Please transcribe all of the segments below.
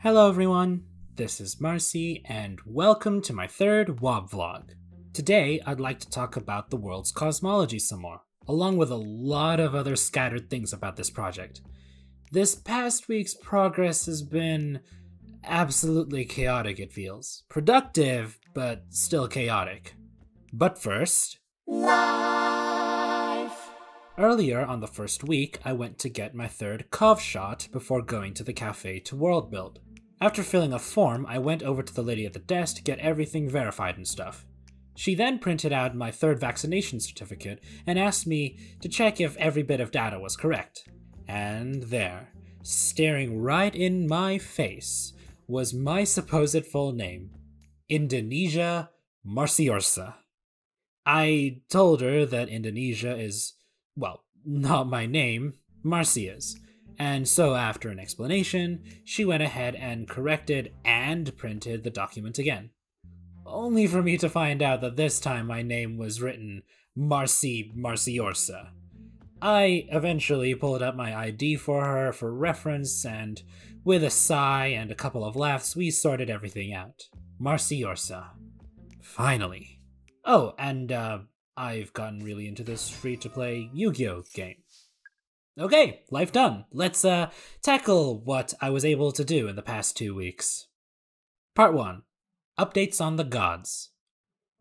Hello everyone, this is Marcy, and welcome to my third WOB vlog. Today, I'd like to talk about the world's cosmology some more, along with a lot of other scattered things about this project. This past week's progress has been absolutely chaotic, it feels. Productive, but still chaotic. But first... Life! Earlier on the first week, I went to get my third COV shot before going to the cafe to world build. After filling a form, I went over to the lady at the desk to get everything verified and stuff. She then printed out my third vaccination certificate and asked me to check if every bit of data was correct. And there, staring right in my face, was my supposed full name, Indonesia Marciorsa. I told her that Indonesia is, well, not my name, Marcia's. And so after an explanation, she went ahead and corrected and printed the document again. Only for me to find out that this time my name was written Marciorsa. I eventually pulled up my ID for her for reference, and with a sigh and a couple of laughs, we sorted everything out. Marciorsa. Finally. Oh, and I've gotten really into this free-to-play Yu-Gi-Oh game. Okay, life done. Let's tackle what I was able to do in the past 2 weeks. Part 1. Updates on the gods.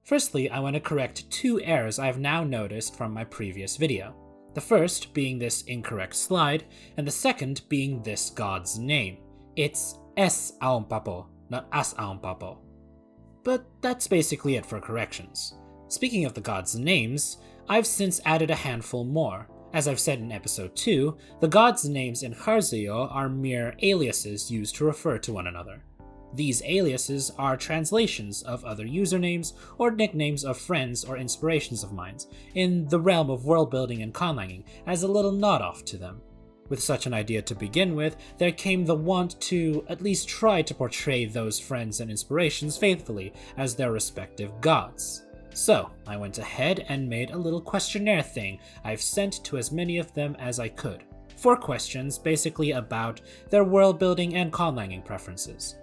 Firstly, I want to correct 2 errors I've now noticed from my previous video. The first being this incorrect slide, and the second being this god's name. It's Es Aompapo, not As Aompapo. But that's basically it for corrections. Speaking of the gods' names, I've since added a handful more. As I've said in episode 2, the gods' names in Harzio are mere aliases used to refer to one another. These aliases are translations of other usernames or nicknames of friends or inspirations of mine, in the realm of world building and conlanging, as a little nod-off to them. With such an idea to begin with, there came the want to at least try to portray those friends and inspirations faithfully as their respective gods. So, I went ahead and made a little questionnaire thing I've sent to as many of them as I could. 4 questions basically about their world building and conlanging preferences.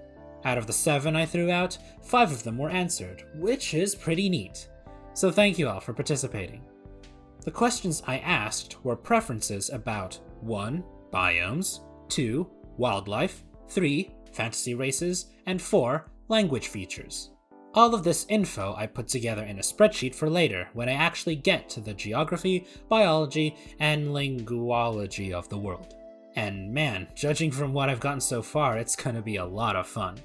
Out of the 7 I threw out, 5 of them were answered, which is pretty neat. So thank you all for participating. The questions I asked were preferences about 1. Biomes, 2. Wildlife, 3. Fantasy races, and 4. Language features. All of this info I put together in a spreadsheet for later when I actually get to the geography, biology, and linguology of the world. And man, judging from what I've gotten so far, it's gonna be a lot of fun.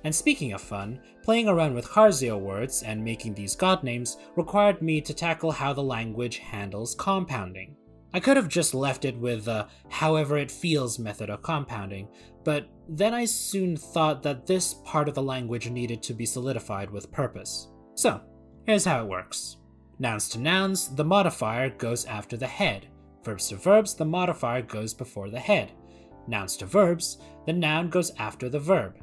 And speaking of fun, playing around with Harzio words and making these god names required me to tackle how the language handles compounding. I could have just left it with the however it feels method of compounding, but then I soon thought that this part of the language needed to be solidified with purpose. So, here's how it works. Nouns to nouns, the modifier goes after the head. Verbs to verbs, the modifier goes before the head. Nouns to verbs, the noun goes after the verb.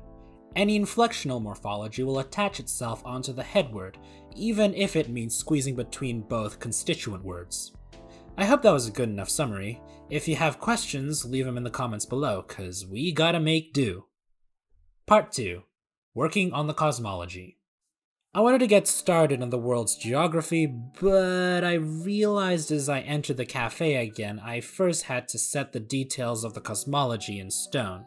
Any inflectional morphology will attach itself onto the head word, even if it means squeezing between both constituent words. I hope that was a good enough summary. If you have questions, leave them in the comments below, cause we gotta make do. Part 2. Working on the cosmology. I wanted to get started on the world's geography, but I realized as I entered the cafe again, I first had to set the details of the cosmology in stone.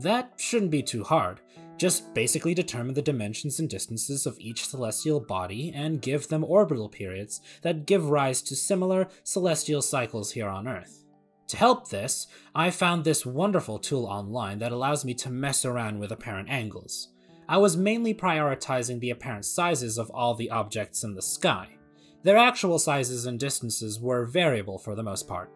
That shouldn't be too hard. Just basically determine the dimensions and distances of each celestial body and give them orbital periods that give rise to similar celestial cycles here on Earth. To help this, I found this wonderful tool online that allows me to mess around with apparent angles. I was mainly prioritizing the apparent sizes of all the objects in the sky. Their actual sizes and distances were variable for the most part.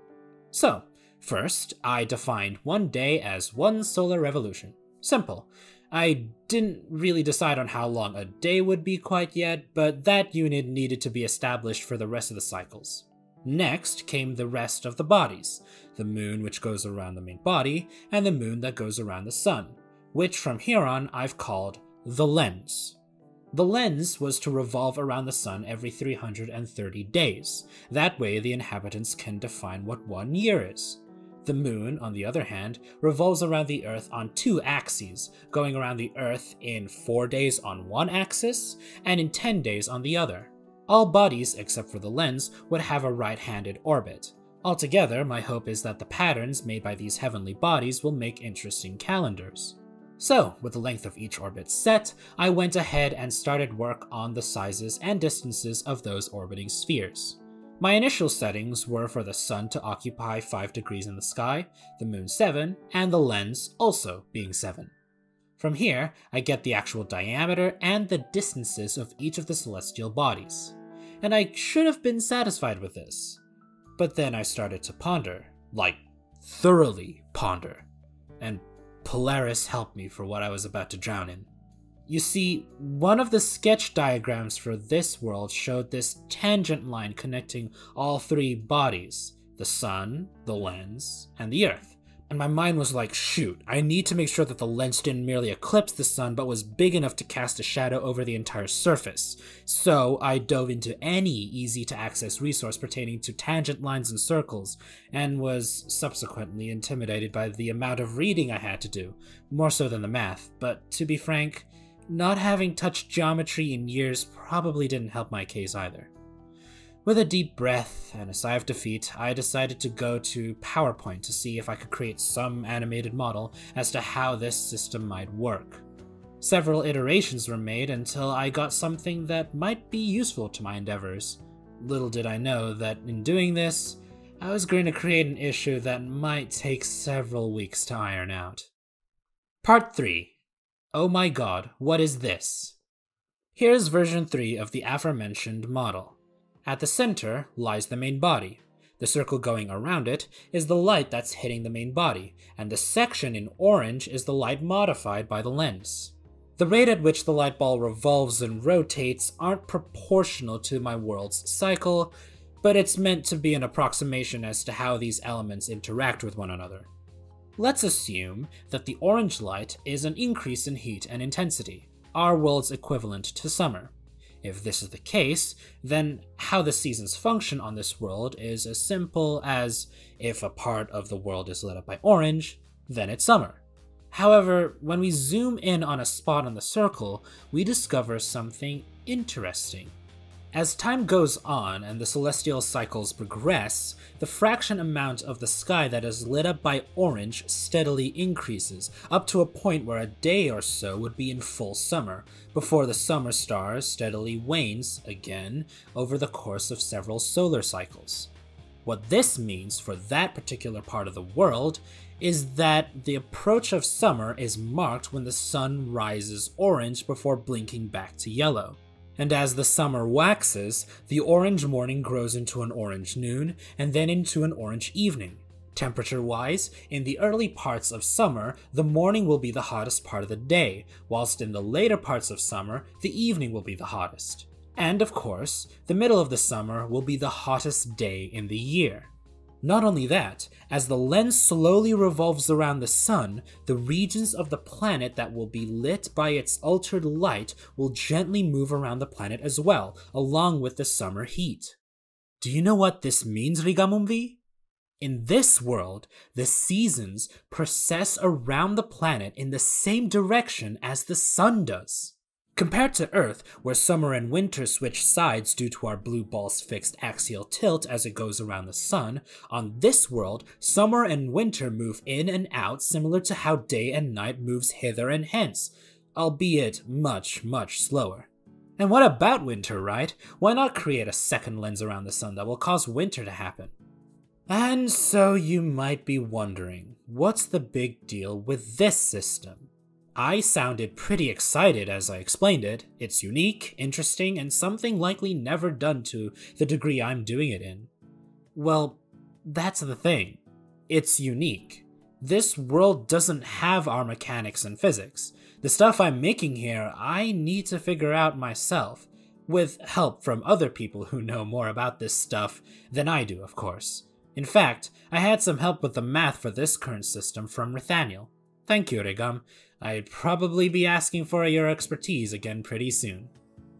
So, first, I defined one day as 1 solar revolution. Simple. I didn't really decide on how long a day would be quite yet, but that unit needed to be established for the rest of the cycles. Next came the rest of the bodies, the moon which goes around the main body, and the moon that goes around the sun, which from here on I've called the lens. The lens was to revolve around the sun every 330 days. That way the inhabitants can define what 1 year is. The moon, on the other hand, revolves around the Earth on 2 axes, going around the Earth in 4 days on one axis and in 10 days on the other. All bodies, except for the lens, would have a right-handed orbit. Altogether, my hope is that the patterns made by these heavenly bodies will make interesting calendars. So, with the length of each orbit set, I went ahead and started work on the sizes and distances of those orbiting spheres. My initial settings were for the sun to occupy 5 degrees in the sky, the moon 7, and the lens also being 7. From here, I get the actual diameter and the distances of each of the celestial bodies. And I should have been satisfied with this. But then I started to ponder, like thoroughly ponder, and Polaris helped me for what I was about to drown in. You see, one of the sketch diagrams for this world showed this tangent line connecting all 3 bodies, the sun, the lens, and the Earth. And my mind was like, shoot, I need to make sure that the lens didn't merely eclipse the sun but was big enough to cast a shadow over the entire surface. So I dove into any easy-to-access resource pertaining to tangent lines and circles, and was subsequently intimidated by the amount of reading I had to do, more so than the math, but to be frank, not having touched geometry in years probably didn't help my case either. With a deep breath and a sigh of defeat, I decided to go to PowerPoint to see if I could create some animated model as to how this system might work. Several iterations were made until I got something that might be useful to my endeavors. Little did I know that in doing this, I was going to create an issue that might take several weeks to iron out. Part 3. Oh my god, what is this? Here's version 3 of the aforementioned model. At the center lies the main body. The circle going around it is the light that's hitting the main body, and the section in orange is the light modified by the lens. The rate at which the light ball revolves and rotates aren't proportional to my world's cycle, but it's meant to be an approximation as to how these elements interact with one another. Let's assume that the orange light is an increase in heat and intensity, our world's equivalent to summer. If this is the case, then how the seasons function on this world is as simple as if a part of the world is lit up by orange, then it's summer. However, when we zoom in on a spot on the circle, we discover something interesting. As time goes on and the celestial cycles progress, the fraction amount of the sky that is lit up by orange steadily increases, up to a point where a day or so would be in full summer, before the summer stars steadily wanes again over the course of several solar cycles. What this means for that particular part of the world is that the approach of summer is marked when the sun rises orange before blinking back to yellow. And as the summer waxes, the orange morning grows into an orange noon, and then into an orange evening. Temperature-wise, in the early parts of summer, the morning will be the hottest part of the day, whilst in the later parts of summer, the evening will be the hottest. And of course, the middle of the summer will be the hottest day in the year. Not only that, as the lens slowly revolves around the sun, the regions of the planet that will be lit by its altered light will gently move around the planet as well, along with the summer heat. Do you know what this means, Rigamumvi? In this world, the seasons process around the planet in the same direction as the sun does. Compared to Earth, where summer and winter switch sides due to our blue ball's fixed axial tilt as it goes around the sun, on this world, summer and winter move in and out similar to how day and night moves hither and hence, albeit much, much slower. And what about winter, right? Why not create a second lens around the sun that will cause winter to happen? And so you might be wondering, what's the big deal with this system? I sounded pretty excited as I explained it. It's unique, interesting, and something likely never done to the degree I'm doing it in. Well, that's the thing. It's unique. This world doesn't have our mechanics and physics. The stuff I'm making here, I need to figure out myself, with help from other people who know more about this stuff than I do, of course. In fact, I had some help with the math for this current system from Rithaniel. Thank you, Rigum. I'd probably be asking for your expertise again pretty soon.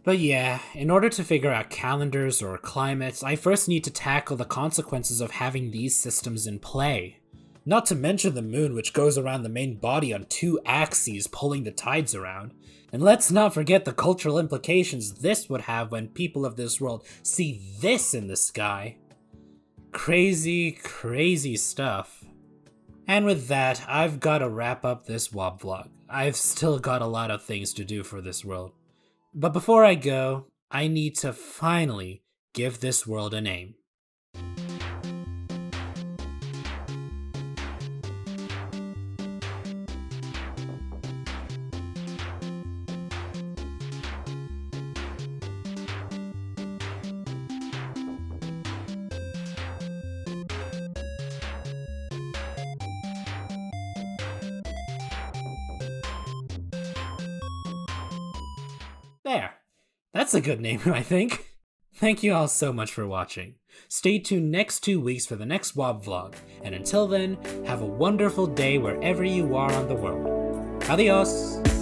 But yeah, in order to figure out calendars or climates, I first need to tackle the consequences of having these systems in play. Not to mention the moon, which goes around the main body on 2 axes, pulling the tides around. And let's not forget the cultural implications this would have when people of this world see this in the sky. Crazy, crazy stuff. And with that, I've got to wrap up this WOB vlog. I've still got a lot of things to do for this world. But before I go, I need to finally give this world a name. There. That's a good name, I think. Thank you all so much for watching. Stay tuned next 2 weeks for the next WOB vlog, and until then, have a wonderful day wherever you are on the world. Adios!